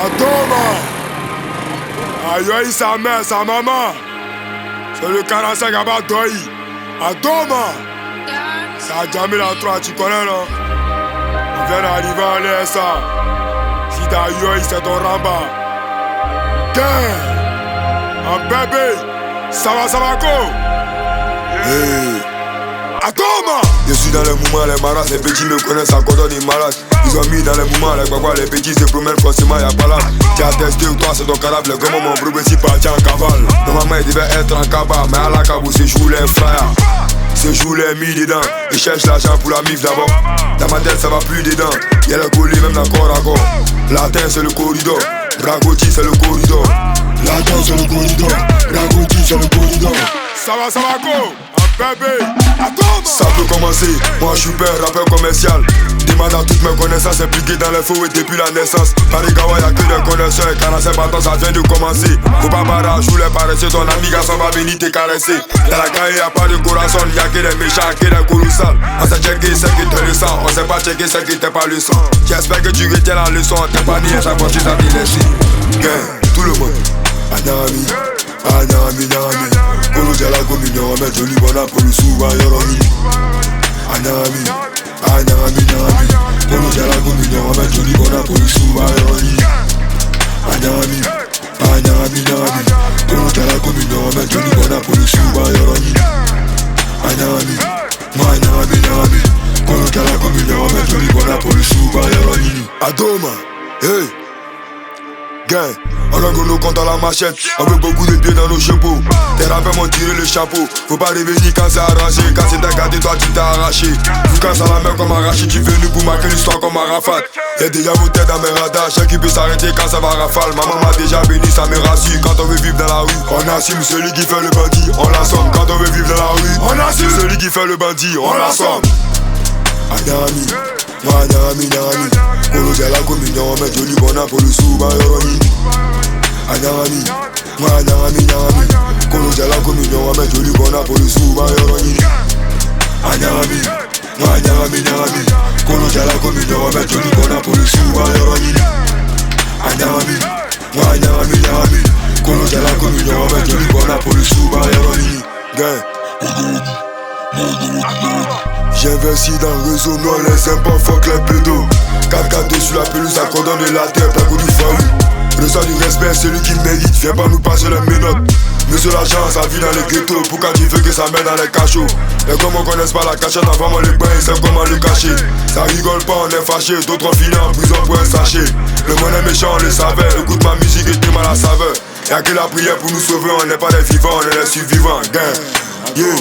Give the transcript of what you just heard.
Atoma. Ayoï sa mère, sa maman. C'est le 45 à Badoï. Atoma. Ça a jamais la 3, tu connais non? On vient d'arriver à l'ESA. Si t'as Ayoï, c'est ton ramba. Un bébé. Ça va go? Hey. Atoma. Je suis dans les moments, les maras, les petits me connaissent à Cordon et malades. Ils ont mis dans les moments, les guaguas, les petits se promènent forcément, y'a pas là. Tu as testé ou toi c'est ton cadavre, les gars, mon bro, si parti en cavale. Normalement il devait être en cabas, mais à la cabou c'est jour les frères. C'est jour les mis dedans, ils cherchent l'argent pour la mif d'abord. Dans ma tête ça va plus dedans, y'a le colis même dans corps à corps. Latin c'est le corridor, Bragoti c'est le corridor. Latin c'est le corridor, Bragoti c'est le corridor. Ça va go? Bébé, ça peut commencer, moi je suis père, rappeur commercial. Demande à toutes mes connaissances impliquées dans les faux et depuis la naissance. Parigawa y'a que des connaisseurs et 45 bâtons ça vient de commencer. Faut pas barrage, je voulais paresser, ton ami garçon va venir te caresser. Dans la caille y'a pas de corazon, y'a que des méchants, que des colossales. On s'est checké ce qui te le sang, on s'est pas checké ce qui t'est pas le sang. J'espère que tu retiens la leçon, t'es pas dit à sa voiture ça t'est laissé. Tout le monde, Anami. Anami, Kolo jala communion, mais joli bona pour le souvent yoroni. Anami, Kolo jala communion, mais joli bona pour le souvent yoroni. Anami, Kolo jala communion, mais joli bona pour le souvent yoroni. Anami, Kolo jala communion, mais joli bona pour le souvent yoroni. Atoma, hey. Gang, on a nos comptes à la machette, on veut beaucoup de pieds dans nos chapeaux. Tes rappeurs m'ont tiré le chapeau, faut pas revenir quand c'est arrangé. Quand c'est ta gardé, toi tu t'es arraché. Tu casses à la main comme arraché, tu venu pour marquer l'histoire comme Arafat. Y'a déjà vos têtes dans mes radars, chacun peut s'arrêter quand ça va rafale. Maman m'a déjà béni, ça me rassure. Quand on veut vivre dans la rue, on assume celui qui fait le bandit, on l'assomme. Quand on veut vivre dans la rue, on assume celui qui fait le bandit, on l'assomme. Anami, Kolo jala communion, mais joli bona pour le souvent yoroni. Anami, Kolo jala communion, mais joli bona pour le souvent yoroni. Anami, Kolo jala communion, mais joli bona pour le souvent yoroni. Anami, Kolo jala communion, mais joli bona pour le souvent yoroni. J'investis dans le réseau, non les impôts, fuck les pédos. 4-4 sur la pelouse, à cordon de la terre, placo du faou. Ressens du respect, celui qui mérite, viens pas nous passer les ménottes. Monsieur l'agent, ça vit dans les ghettos, pourquoi tu veux que ça mène dans les cachots? Les gars on connaissent pas la cachette, avant moi les bains, ils savent comment le cacher. Ça rigole pas, on est fâché, d'autres ont fini en prison pour un sachet. Le monde est méchant, on le savait, écoute ma musique et dis-moi la saveur. Y'a que la prière pour nous sauver, on n'est pas des vivants, on est des survivants, gang. Yeah.